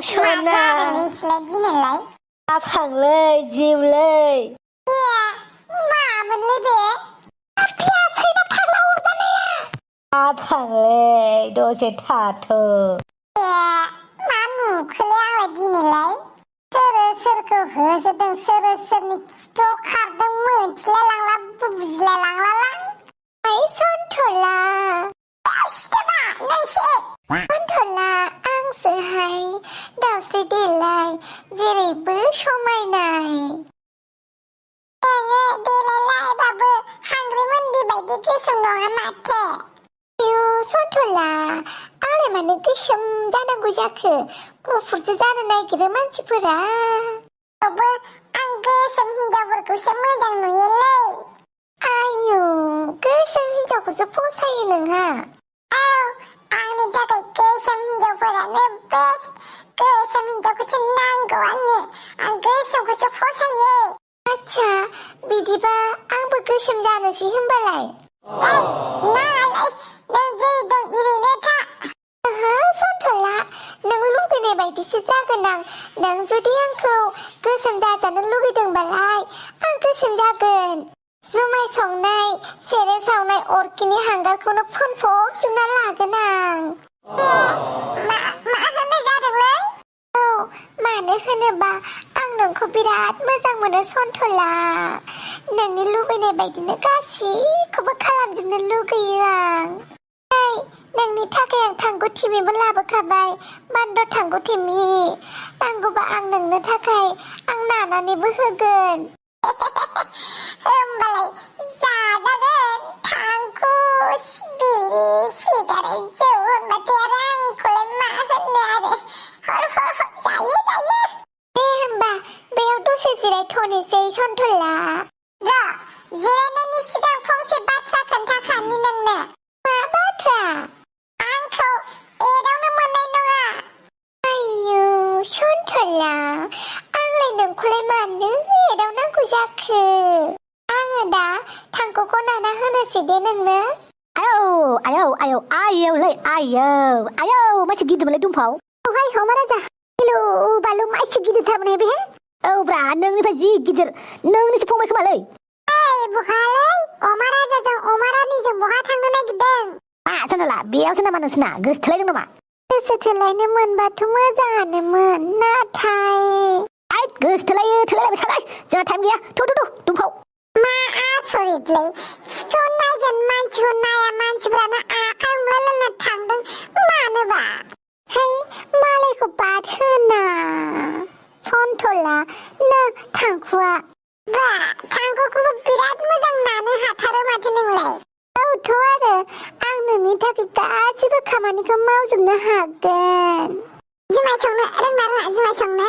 ชนน่ะมาพังเลยจิวเลยมามันเลยเบ๊ะเพียใช้มาพังเราปะเนี่ยมาพังเลยโดนเสถาเธอมาหนูคือเรื่องอะไรดีนี่เลยเสรก็เหอจะดังเสรนี่คิดว่าขาดดังเหมือนที่ละลังบุบละลังไอ้ซอนโทลาเอาสิตาบ้านั่นเช่ซอนโทลาอังเสียหายดาวสิดีไลจีรีบื้อชมไม่ไหนดีไล่บาเบอฮังริมันดีใบดีก็ส่งน้องมาเถอะอยู่ซอนโทลาอะไรมันนึกชมด้านกูจะคือกูฟูจะด้านไหนกินมันชิบุระบาเบออังก็ชมหินจาวกูชมไม่ดังหนูเลยอายุก็ชมหินจาวกูจะพูดใส่หนึ่งฮะอังนี่จะก็ชมหินจาวระเนี่ยเบสก็ชมหินจาวกูจะนั่งกว่านี่อังก็ชมกูจะพูดใส่อาบิดีบ้าอังบอกชมจานะสิหิมบาไลได้น่าเลยดังเจดังอีรีเนท่าซอนโทละนังลูกในใบที่จะกันนังจุดที่อังเขาก็ชมจาจะนังลูกดังบาไลอังก็ชมจาเกินซูไม่ส่งในเสร็จส่งในอดกินหังกันคนพ่นโฟกจุนน่ารักกันนางมาจะไม่ได้เลยมาเนี่ยคือเนี่ยบ้าอังหนึ่งคุบิรัตเมื่อจังมันซอนโทลาหนึ่งนี่ลูกไปในใบที่นักาสีเขาบอกขลังจุนนั่นลูกกันยังไอ้หนึ่งนี่ถ้าแกยังทางกุฏิมีเวลาบักขับไปบ้านรถทางกุฏิมีอังกูบ้าอังหนึ่งเนี่ยถ้าใครอังหนานันนี่เบื่อเกินบาเลยซาดาเดินทางกูบีดีชีกันจูนมาเจรังกูเลยมาสันเนี่ยเลยฮอร์ใจบ้าเบลดูสิสิได้โทนี่เซชอนทุลารอเจเรนนี่สิดังพงสิบัตรกันทักขันนี่นั่นเนี่ยมาบัตรอังเขาดาวน้ำมันในน้องอายุชอนทุลาอังเลยหนึ่งคุเลยมันเนื้อดาวนั่งกูจะคืออังดาทางกูก็น่านะฮันสิเดนึงเนอะอายุเลยอายุไม่ใช่กินแต่มาเลยดุ้มเผาให้เขามาได้จ้ะลูบาลูไม่ใช่กินแต่ทำอะไรไปฮะบราหนึ่งนี่พะจีกินแต่หนึ่งนี่สิพงไม่เข้ามาเลยบุคาเลยโอมาราจะจังโอมารานี่จังบุคาทางนั้นกินดังฉันน่ะละเบี้ยวฉันน่ะมันน่ะเกิดทะเลกันมาเกิดทะเลเนี่ยเหมือนบัดทุ่มจานเนี่ยเหมือนหน้าไทยไอ้เกิดทะเลไปทะเลจะทำเงี้ยทุดุ้มเผามาสวยเลยชนนายกันมันชนนายมันชบรานะข้างแล้วละทางดังมาเนบ่าเฮ้ยมาเลยกูปาเธอน่ะชอนโทละเนอะทางขวาบ้าทางกูปิรัดเมื่อตั้งนานนะหาทารมาที่หนึ่งเลยโทษเลยอังหนึ่งนี่ถ้ากิกาชิบะขามันนี่ก็เมาจนนะหักกันจะไม่ชงนะเรื่องนั้นจะไม่ชงนะ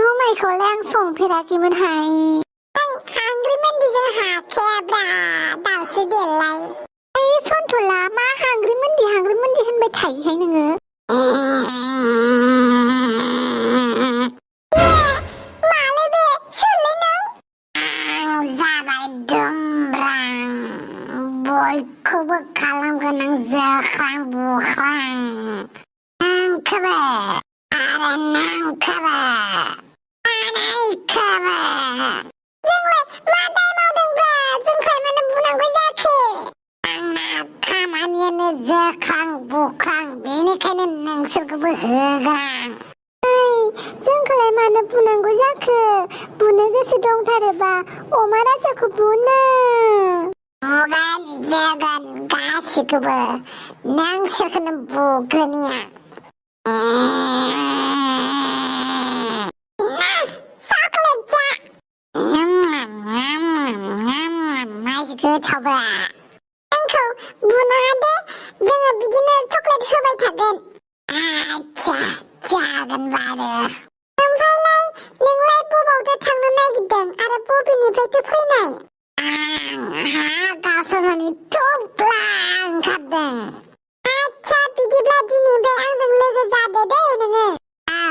รู้ไหมเขาแรงส่งพิรากิมันหายอังริมันดีจะหาแค่บราดาวสิเดียนไรไอ้ชอนโทละมาหังริมันดีขึ้นไปไถ่ให้หนึ่งมาเลยเบ้ชุดเลยน้องจะไปดุมรังบอยคุบคาลัมกันนังเจอครั้งบุครั้งนังขบอะไรนังขบอะไรขบจึงเลยมาได้มาดึงบราจึงเคยมันบุนังก็ยากคืออันนักข้ามันยันเจอครั้งบุครั้งบีนี่แค่นั้นนังสุกบุเหกันจึงเคยมันบุนังก็ยากคือบุนังก็สุดงทาร์บาโอมาราจะคุบุนะbukan jangan kasih ke nang sekena bukannya nah coklat jak masih ke coba engkau bunuh ade jangan bikin coklat hebat tagan aja jangan pada sampai lai nilai bubau datang naik gedang ada bubi ni berarti pinai Kasus tublang kadang. Acha pidi bladi ni be ang lega zade deh nenge.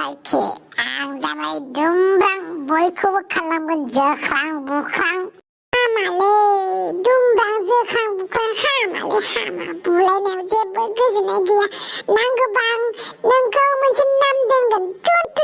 Oke, ang damai dumbrang boy ku kalam kan jakang bukang. Hamale dumbrang jakang bukang hamale hama. Bulai nem je bagus lagi ya. Nanggu bang, nanggu macam nam dengan tutu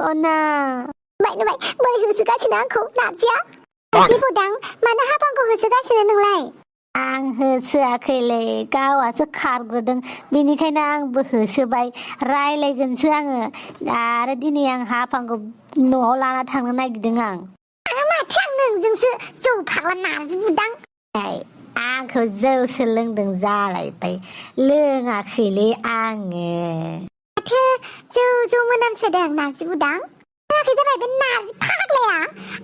अना बाय बोरै होसोगासिनो आंखौ नारजिया नारजि बुदां मानो हाफांखौ होसोगासिनो नोंलाय आं होसोआखैलै गावासो खारग्रोदों बेनिखायनो आंबो होसोबाय रायलायगोनसो आङो आरो दिनै आं हाफांखौ न'आव लाना थांनो नागिरदों आं माथो आं नोंजोंसो जौ फाग्ला नारजि बुदां आंखौ जौसो लोंदों जालायबाय लोङाखैलै आङो माथो जौ मोनामसोदों नारजि बुदां लोङाखै जाबाय बे नारजि फाग्लाया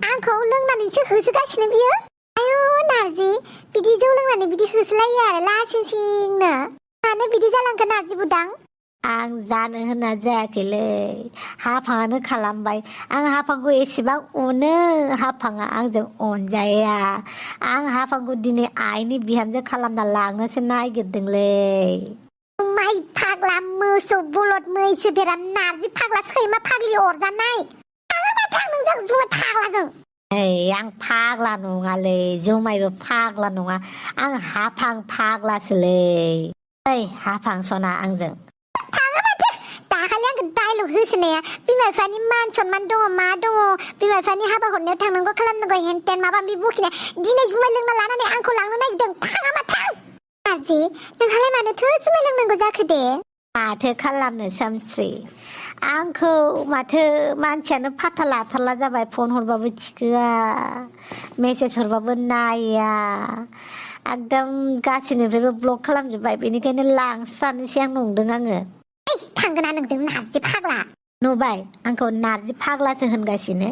आंखौ लोंनानैसो होसोगासिनो बियो आयौ नारजि बिदि जौ लोंनानै बिदि होसोलायो आरो लासिंसिंनो मानो बिदि जालांखो नारजि बुदां आं जानो होनना जायाखैलै हाफाङानो खालामबाय आं हाफांखौ एसेबां अनो हाफाङा आंजों अनजाया आं हाफांखौ दिनै आइनि बिहामजो खालामना लांनोसो नागिरदोंलै माइ फाग्ला मोसौ बलद मैसो बेराम नारजि फाग्ला सैमा फाग्लि अरजानाय आङो माथो आं नोंजों जुमाय फाग्लाजों आं फाग्ला नङालै जुमायबो फाग्ला नङा आं हाफां फाग्लासोलै हाफां सना आंजों दाखालि आंखौ डायलग होसोनाया बिमा बिफानि मान सनमान दङ मा दङ बिमा बिफानि हाबा हरनायाव थांनांगौ खालामनांगौ हेनटेन माबा माबि बुखिनाय दिनै जुमाय लोंना लानानै आंखौ लांनो नागिरदों थाङा माथो नारजि नोंहालाय मानोथो जुमाय लोंनांगौ जाखो दे माथो खालामनो सामस्रि आंखौ माथो मानसियानो फाथा लाथारला जाबाय फन हरबाबो थिखोआ मेसेज हरबाबो नाया एकदम गासैनिफ्रायबो ब्लक खालामजोब्बाय बेनिखायनो लांस्रानोसै आं नंदों आङो थांगोना नोंजों नारजि फाग्ला नुबाय आंखौ नारजि फाग्लासो होनगासिनो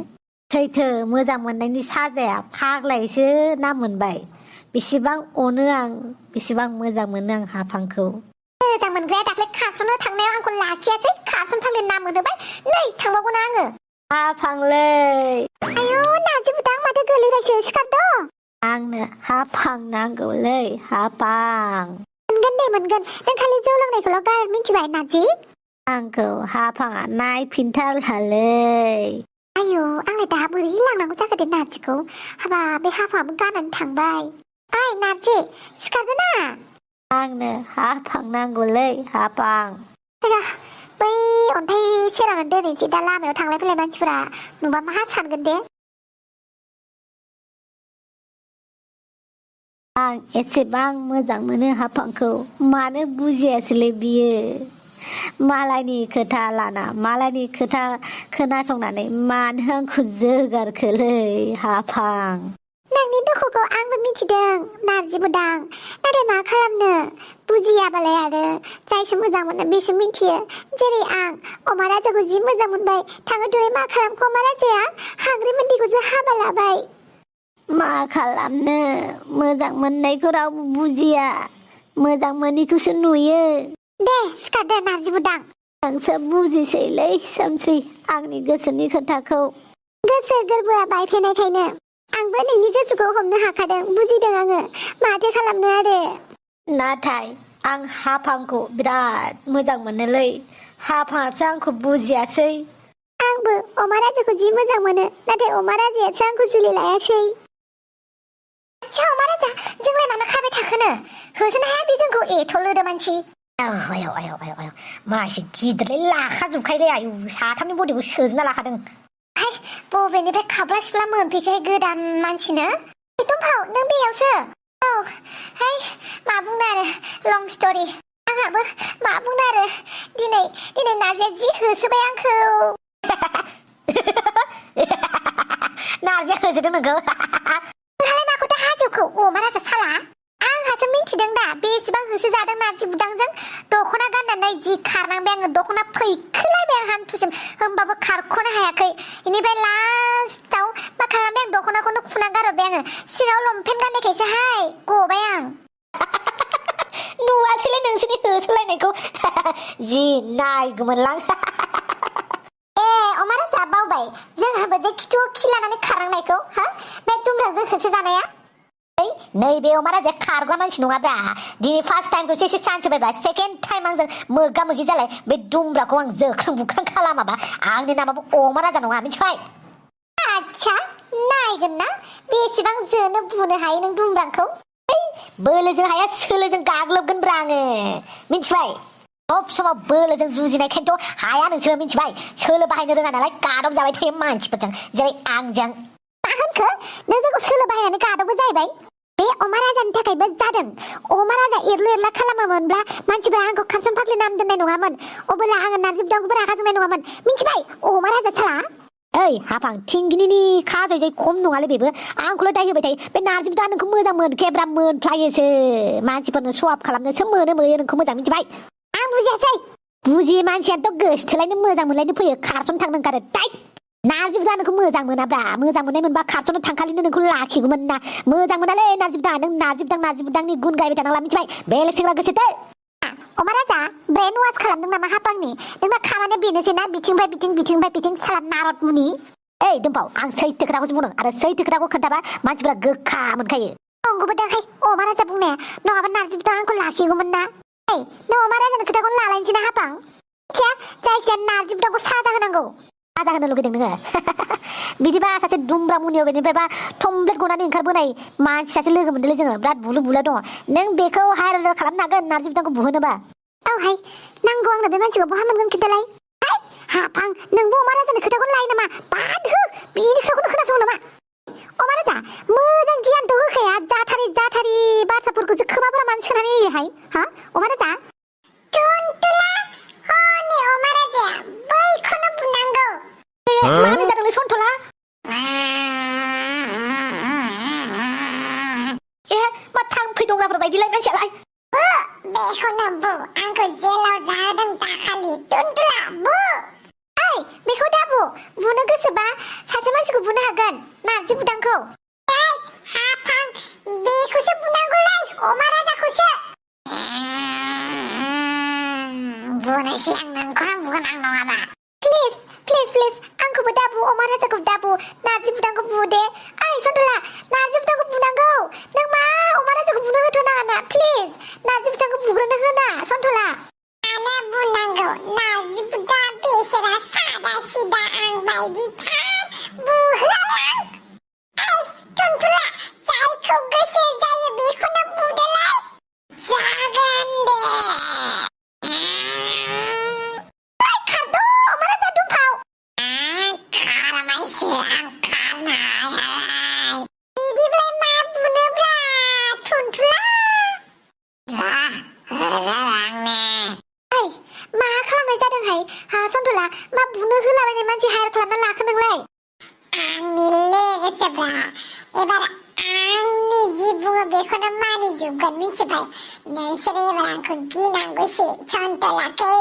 सैथो मोजां मोननायनि साजाया फाग्लायसो नाम मोनबाय बेसेबां अनो आं बेसेबां मोजां मोनो आं हाफांखौ मोजां मोनग्राया दाख्लै खारस'नो थांनायाव आंखौ लाखियासै खारसन फाग्लि नाम मोनोबाय नै थांबावगोना आङो हाफांलै आयौ नारजि बुदां माथो गोलैबायसो सिखारद' आंनो हाफां नांगौलै हाफां मोनगोन नों खालि जौ लोंनायखौल' गार मिथिबाय नारजि आंखौ हाफाङा नायफिनथारलालै आयौ आंलाय दा बोरै लांनांगौ जाखो दे नारजिखौ हाबा बे हाफाङाबो गारनानै थांबाय ओइ नारजि सिखारगोना आंनो हाफां नांगौलै हाफां बै अन्थाइ सेरावनो दोनैसै दा लामायाव थांलाय फैलाय मानसिफोरा नुबा मा सानगोन दे आं एसेबां मोजां मोनो हाफांखौ मानो बुजियासैलै बियो मालायनि खोथा लाना मालायनि खोथा खोनासंनानै मानो आंखौ जोगारखोलै हाफां नोंनि दुखुखौ आंबो मिथिदों नारजि बुदां नाथाय मा खालामनो बुजियाबालाय आरो जायसो मोजां मोनो बेसो मिथियो जेरै आं अमा राजाखौ जि मोजां मोनबाय थाङो थुङै मा खालामखो अमा राजाया हांग्रि मोनदिखौसो हाबा लाबाय मा खालामनो मोजां मोननायखौ रावबो बुजिया मोजां मोनैखौसो नुयो दे सिखारदो नारजि बुदां आंसो बुजिसैलै सामस्रि आंनि गोसोनि खोथाखौ गोसो गोरबोआ बायफेनायखायनो आंबो नोंनि गोसोखौ हमनो हाखादों बुजिदों आङो माथो खालामनो आरो नाथाय आं हाफांखौ बिराद मोजां मोनोलै हाफाङासो आंखौ बुजियासै आंबो अमा राजाखौ जि मोजां मोनो नाथाय अमा राजायासो आंखौ जुलि लायासै आच्छा अमा राजा जोंलाय मानो खाबाय थाखोनो होसोनो हाया बे जोंखौ एथ' लोदो मानसि आयौ मा एसे गिदिरलै लाखाजोबखायोलै आयौ साथामनि बडिखौ सोजना लाखादों बबेनिफ्राय खाब्ला सिब्ला मोनफैखाय गोदान मानसिनो दंफाव नों बेयावसो औ मा बुंनो आरो लं स्ट'रि आंहाबो मा बुंनो आरो दिनै नार्जिया जि होसोबाय आंखौ नार्जिया होसोदों नोंखौ नोंहालाय माखौथो हाजोबखौ अमा राजा साला आंहासो मिथिदों दा बेसेबां होसोजादों नार्जि बुदांजों दख'ना गाननानै जि खारनांबाय आङो दख'ना फैखोलायबाय आं हान्थुसिम होमबाबो खारख'नो हायाखै बेनिफ्राय लास्टाव मा खालामबाय आं दख'नाखौनो खुना गारहरबाय आङो सिङाव लंपेन्ट गाननायखायसोहाय गबाय आं नुवासैलै नोंसोरनि होसोलायनायखौ जि नायगौमोनलां अमा राजा बावबाय जोंहाबो जे खिथुआव खिलानानै खारनांनायखौ बे दुमब्राजों होसोजानाया नैबे अमा राजाया खारग्रा मानसि नङाब्रा दिनै फार्स्ट टाइमखौसो एसे चान्स होबायब्रा सेकेन्ड टाइम आंजों मोगा मोगि जालाय बे दुमब्राखौ आं जोख्रां बुख्रां खालामाबा आंनि नामाबो अमा राजा नङा मिथिबाय आच्छा नायगोन ना बेसेबां जोनो बुनो हायो नों दुमब्राखौ बोलोजों हाया सोलोजों गाग्लोबगोनब्रा आङो मिथिबाय सब समाव बोलोजों जुजिनायखायनोथ' हाया नोंसोरो मिथिबाय सोलो बाहायनो रोङा नालाय गादब जाबाय थायो मानसिफोरजों जेरै आंजों मा होनखो नों जोंखौ सोलो बाहायनानै गादबबो जाहैबाय बे अमा राजानि थाखायबो जादों अमा राजा एरलु एरला खालामामोनब्ला मानसिफोरा आंखौ खारसन फाग्लि नाम दोननाय नङामोन अब्ला आङो नारजि बुदांखौबो रागा जोंनाय नङामोन मिथिबाय अमा राजा साला ओइ हाफां थिंगिनिनि खाजय खम नङालै बेबो आंखौल' दाय होबाय थायो बे नारजि बुदा नोंखौ मोजां मोनखेब्रा मोनफ्लायोसो मानसिफोरनो सवाब खालामनोसो मोनो नोंखौ मोजां मिथिबाय आं बुजियासै बुजियै मानसियानोथ' गोसथोलायनो मोजां मोनलायनो फैयो खारसन थांनो ओंखारो दाय नारजि बुदा नोंखौ मोजां मोनाब्रा मोजां मोननाय मोनबा खारसनो थांखालिनो नोंखौ लाखिगौमोन ना मोजां मोनालै नारजि बुदा नों नारजि बुदांनि गुन गायबाय थानांला मिथिबाय बेलेग सेंग्रा गोसोथो अमा राजा ब्रेन वास खालामदों नामा हापांनि नोंना खामानिया बेनोसै ना बिथिंनिफ्राय बिथिं साला नारद मुनि ओइ दोम्फाव आं सैथो खोथाखौसो बुंदों आरो सैथो खोथाखौ खोन्थाबा मानसिफोरा गोखा मोनखायो नंगौबो दाहाय अमा राजा बुंनाया नङाबा नारजि बुदा आंखौ लाखिगौमोन ना ओइ नों अमा राजानि खोथाखौनो लालायनोसै ना हापां मिथिया जायखिया नारजि बुदाखौ साजा होनांगौ साजा होनो लुगैदों नोङो बिदिबा सासे दुमब्रा मुनियाव बेनिफ्रायबा थम्ब्लेट गनानै ओंखारबोनाय मानसि सासे लोगो मोनदोंलै जोङो बिराद बुलु बुला दङ नों बेखौ हायर खालामनो हागोन नारजि बुदाखौ बुहोनोबा औहाय नांगौ आंनो बे मानसिखौ बहा मोनगोन खिन्थालाय हापां नोंबो अमा राजानि खोथाखौनो लायो नामा बाद हो बिनि खोथाखौनो खोनासङो नामा अमा राजा मोजां गियानथ' होखाया जाथारि बाथ्राफोरखौसो खोमाफोरा मानो सोनानै होयोहाय हा अमा राजा टुनटुला हनै अमा राजाया बैखौनो बुनांगौ मानो जादोंलै सन्थला मा थांफै दंग्राफोर बायदिलाय मानसियालाय बेखौनो बु आंखौ जेलाव जाहोदों दाखालि टुनटुला बु ओइ बेखौ दा बुनो गोसोबा सासे मानसिखौ बुनो हागोन नारजि बुदांखौ हाफां बेखौसो बुनांगौलै अमा राजाखौसो बुनोसै आं नोंखौ आं बुगोन आं नङाबा प्लिज आंखौबो दाबु अमा राजाखौ दाबु नारजि बुदांखौ बु दे ओइ सन्थला नारजि बुदांखौ बुनांगौ नों मा अमा राजाखौ बुनो होथ' नाङा ना प्लिज नारजि बुदांखौ बुग्रोनो होना सन्थला मानो बुनांगौ नारजि बुदा बेसेरा सादा सिदा आं बायदि थार बुहोलां ओइ टुनटुला जायखौ गोसो जायो बेखौनो बुदोलाय जागोन दे खारद' अमा राजा दुमफाव खारमायसो आं खारनो हाया बिदिब्लाय मा बुनोब्रा टुनटुला ओइ मा खालामनाय जादोंहाय सन्थला मा बुनो होलाबायनाय मानसि हायार खालामना लाखो नोंलाय आंनि लोगोसेब्रा एबार आंनि जि बुङो बेखौनो मानिजोबगोन मिथिबाय नोंसोरो एबार आंखौ गिनांगौसो सन्थलाखौ